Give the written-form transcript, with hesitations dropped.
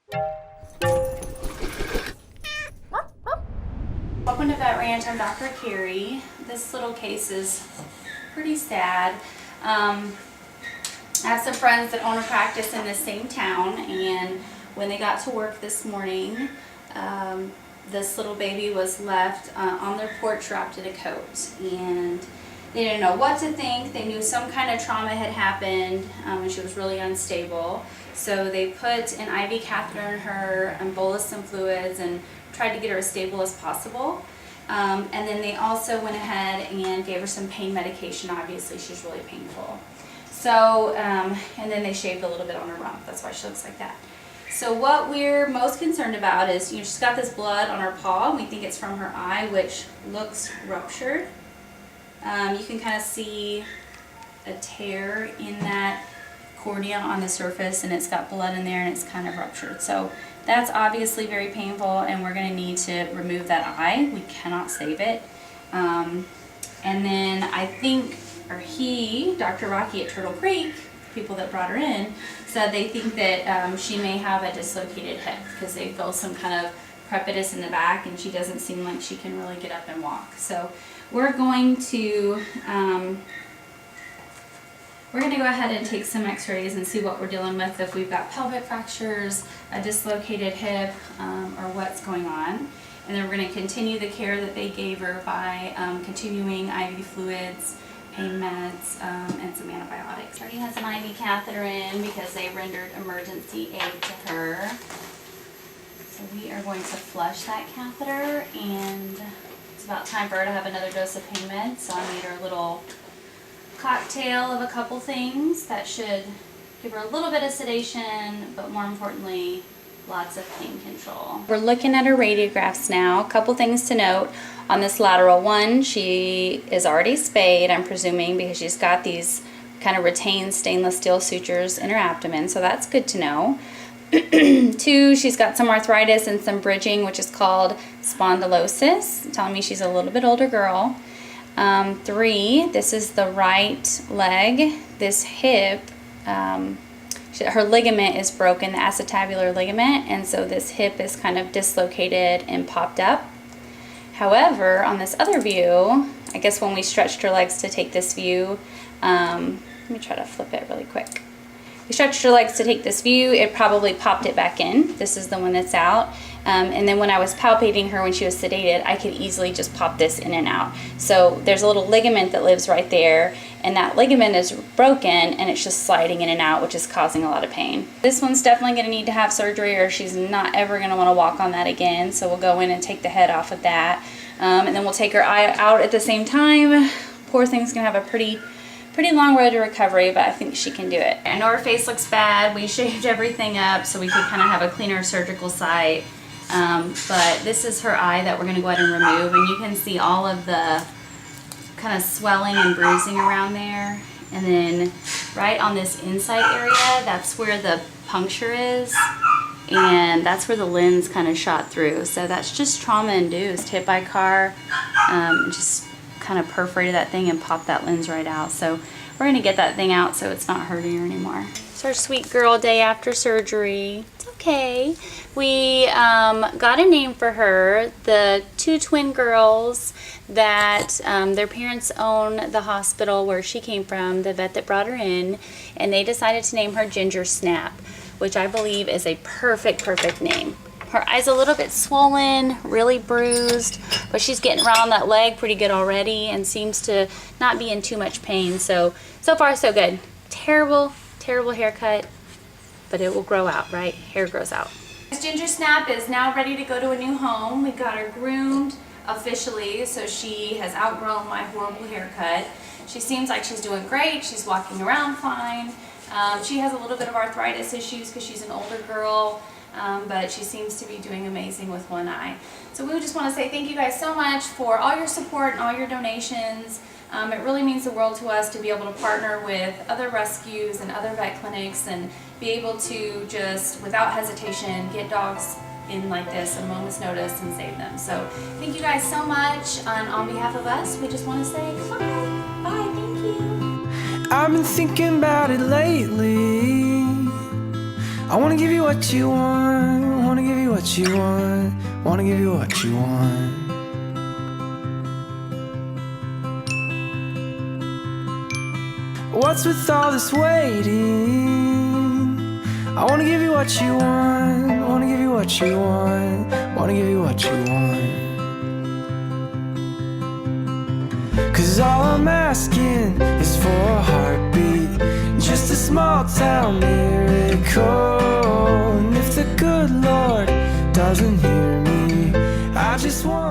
Welcome to Vet Ranch. I'm Dr. Carrie. This little case is pretty sad. I have some friends that own a practice in the same town, and when they got to work this morning, this little baby was left on their porch wrapped in a coat, and they didn't know what to think. They knew some kind of trauma had happened, and she was really unstable. So they put an IV catheter in her and bolused some fluids and tried to get her as stable as possible. And then they also went ahead and gave her some pain medication. Obviously, she's really painful. So, and then they shaved a little bit on her rump. That's why she looks like that. So what we're most concerned about is, she's got this blood on her paw. We think it's from her eye, which looks ruptured. You can kind of see a tear in that cornea on the surface, and it's got blood in there and it's kind of ruptured. So that's obviously very painful, and we're going to need to remove that eye. We cannot save it. And then I think, or he, Dr. Rocky at Turtle Creek, people that brought her in, said they think that she may have a dislocated hip because they feel some kind of crepitus in the back, and she doesn't seem like she can really get up and walk. So we're going to go ahead and take some x-rays and see what we're dealing with, if we've got pelvic fractures, a dislocated hip, or what's going on. And then we're going to continue the care that they gave her by continuing IV fluids, pain meds, and some antibiotics. Already has an IV catheter in because they rendered emergency aid to her. So we are going to flush that catheter, and it's about time for her to have another dose of pain meds. So I made her a little cocktail of a couple things that should give her a little bit of sedation, but more importantly, lots of pain control. We're looking at her radiographs now. A couple things to note. On this lateral one, she is already spayed, I'm presuming, because she's got these kind of retained stainless steel sutures in her abdomen, so that's good to know. 2, she's got some arthritis and some bridging, which is called spondylosis, telling me she's a little bit older girl. 3, this is the right leg. This hip, her ligament is broken, the acetabular ligament, and so this hip is kind of dislocated and popped up. However, on this other view, I guess when we stretched her legs to take this view, let me try to flip it really quick. We stretched her legs to take this view, it probably popped it back in. This is the one that's out. And then when I was palpating her when she was sedated, I could easily just pop this in and out. So there's a little ligament that lives right there, and that ligament is broken, and it's just sliding in and out, which is causing a lot of pain. This one's definitely going to need to have surgery, or she's not ever going to want to walk on that again. So we'll go in and take the head off of that, and then we'll take her eye out at the same time. Poor thing's going to have a pretty long road to recovery, but I think she can do it. I know her face looks bad. We shaved everything up so we could kind of have a cleaner surgical site. But this is her eye that we're going to go ahead and remove, and you can see all of the kind of swelling and bruising around there. And then right on this inside area, that's where the puncture is, and that's where the lens kind of shot through. So that's just trauma induced, hit by a car, just kind of perforated that thing and popped that lens right out. So we're going to get that thing out so it's not hurting her anymore. It's our sweet girl day after surgery. It's okay. We got a name for her. The 2 twin girls that their parents own the hospital where she came from, the vet that brought her in, and they decided to name her Ginger Snap, which I believe is a perfect name. Her eye's a little bit swollen, really bruised, but she's getting around that leg pretty good already and seems to not be in too much pain. So far so good. Terrible haircut, but it will grow out, right? Hair grows out. Ginger Snap is now ready to go to a new home. We got her groomed officially, so she has outgrown my horrible haircut. She seems like she's doing great. She's walking around fine. She has a little bit of arthritis issues because she's an older girl. But she seems to be doing amazing with one eye. So we just want to say thank you guys so much for all your support and all your donations. It really means the world to us to be able to partner with other rescues and other vet clinics and be able to just, without hesitation, get dogs in like this at a moment's notice and save them. So thank you guys so much. And on behalf of us, we just want to say goodbye. Bye, thank you. I've been thinking about it lately. I wanna give you what you want, wanna give you what you want, wanna give you what you want. What's with all this waiting? I wanna give you what you want, wanna give you what you want, wanna give you what you want. 'Cause all I'm asking is for a heartbeat, just a small town miracle. And if the good Lord doesn't hear me, I just want